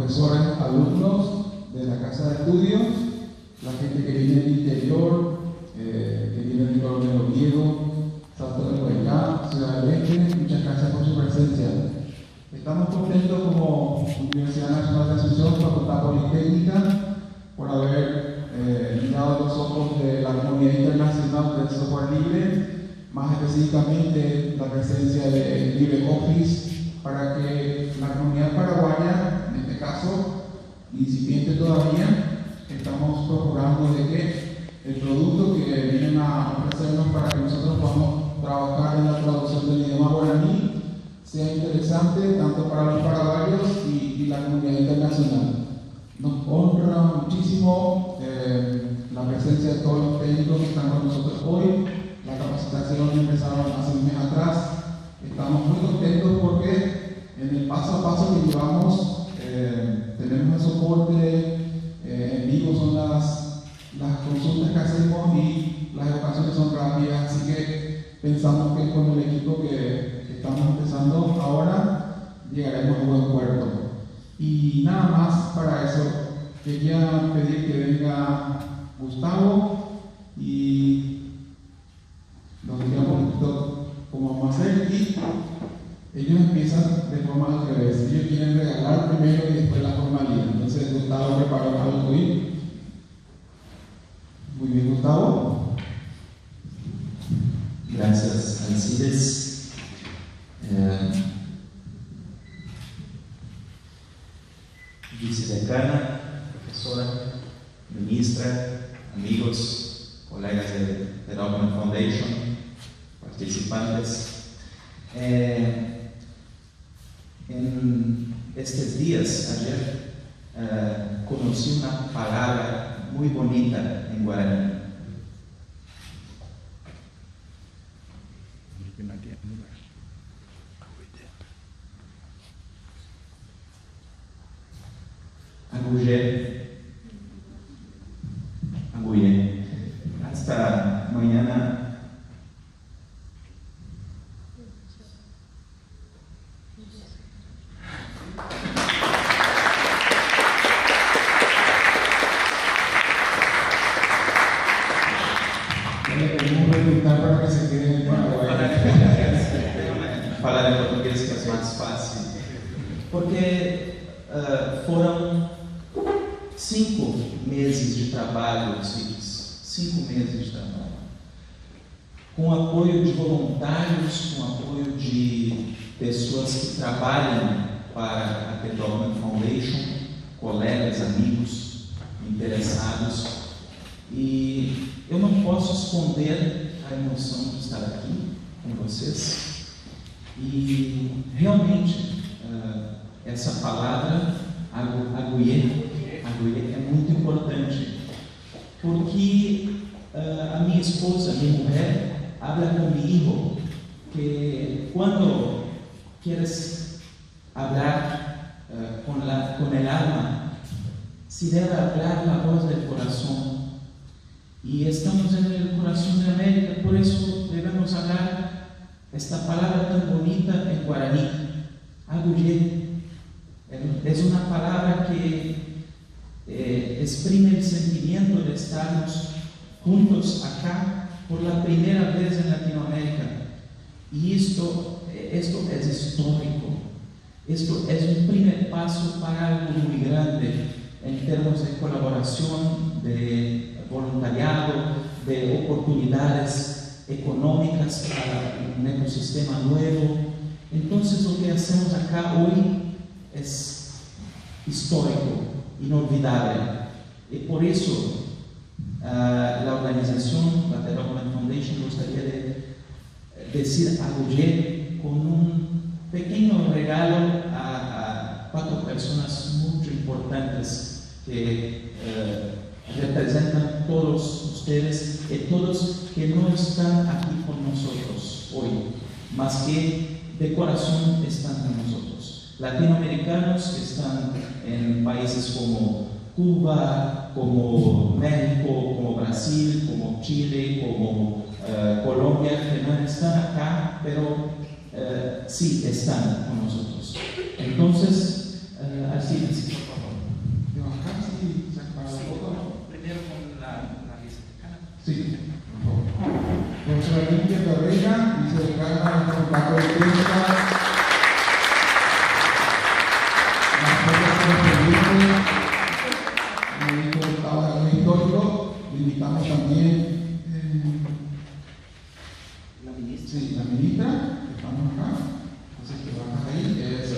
profesores, alumnos de la casa de estudios, la gente que viene del interior, que viene del Coronel Oviedo, Salto de Huaycá, Ciudad del Este. Muchas gracias por su presencia. Estamos contentos como Universidad Nacional de Asunción, Facultad Politécnica, por haber mirado los ojos de la comunidad internacional del software libre, más específicamente la presencia de LibreOffice, para que la comunidad paraguaya, en este caso, incipiente todavía, estamos procurando de que el producto que vienen a ofrecernos para que nosotros podamos trabajar en la traducción del idioma guaraní sea interesante tanto para los paraguayos y la comunidad internacional. Nos honra muchísimo la presencia de todos los técnicos que están con nosotros hoy. La capacitación empezaron hace un mes atrás. Estamos muy contentos porque en el paso a paso que llevamos tenemos el soporte en vivo, son las consultas que hacemos y las educaciones son rápidas, así que pensamos que con el equipo que estamos empezando ahora llegaremos a buen puerto. Y nada más para eso, quería pedir que venga Gustavo y nos diga un poquito cómo vamos a hacer. Y ellos empiezan de forma al revés, ellos quieren regalar primero y después la formalidad. Entonces Gustavo preparó algo hoy. Muy bien, Gustavo. Gracias, Alcides. Vicedecana, profesora, ministra, amigos, colegas de Document Foundation, participantes. En estos días, ayer, conocí una palabra muy bonita en guaraní. Aguyé. Aguyé. Hasta mañana. Le queremos preguntar para que se quede en Paraguay. Falar en portugués que es más fácil. Porque foram 5 meses de trabalho, Alcides, 5 meses de trabalho, com apoio de voluntários, com apoio de pessoas que trabalham para a The Document Foundation, colegas, amigos, interessados, e eu não posso esconder a emoção de estar aqui com vocês, e realmente essa palavra aguyé é muito importante, porque a minha esposa, minha mulher, habla comigo que quando quieres hablar con el alma, se debe hablar la voz del corazón, y estamos en el corazón de América, por eso debemos hablar esta palabra tan bonita en guaraní, aguyé. Es una palabra que exprime el sentimiento de estarnos juntos acá por la primera vez en Latinoamérica. Y esto es histórico. Esto es un primer paso para algo muy grande en términos de colaboración, de voluntariado, de oportunidades económicas para un ecosistema nuevo. Entonces lo que hacemos acá hoy es histórico, inolvidable, y por eso la organización, la The Document Foundation, gustaría de decir aguyé con un pequeño regalo a 4 personas muy importantes que representan todos ustedes y todos que no están aquí con nosotros hoy, más que de corazón están con nosotros. Latinoamericanos que están en países como Cuba, como México, como Brasil, como Chile, como Colombia, que no están acá, pero sí están con nosotros. Entonces, así, por favor. Sí, por favor. Profesora Limpia Ferreira, vicedecana del Contacto de Técnica. Las cosas correspondientes, como dijo Gustavo de Algo Histórico, le invitamos también. La ministra. Sí, la ministra, estamos acá, entonces que va a estar ahí, es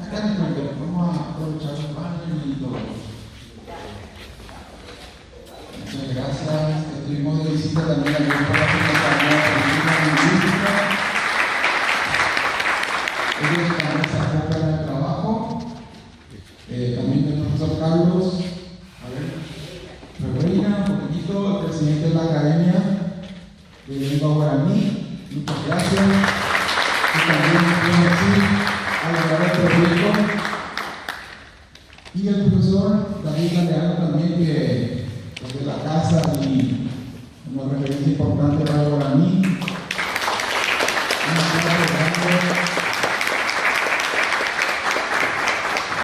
acá en el frente, vamos a aprovechar los baños y todo. Muchas gracias, estuvimos de visita también al grupo de la Secretaría de Lingüística. Ellos también se acopan al trabajo, también del profesor Carlos, a ver, Ferreira, un poquitito, el presidente de la academia de lengua guaraní, muchas gracias. Y también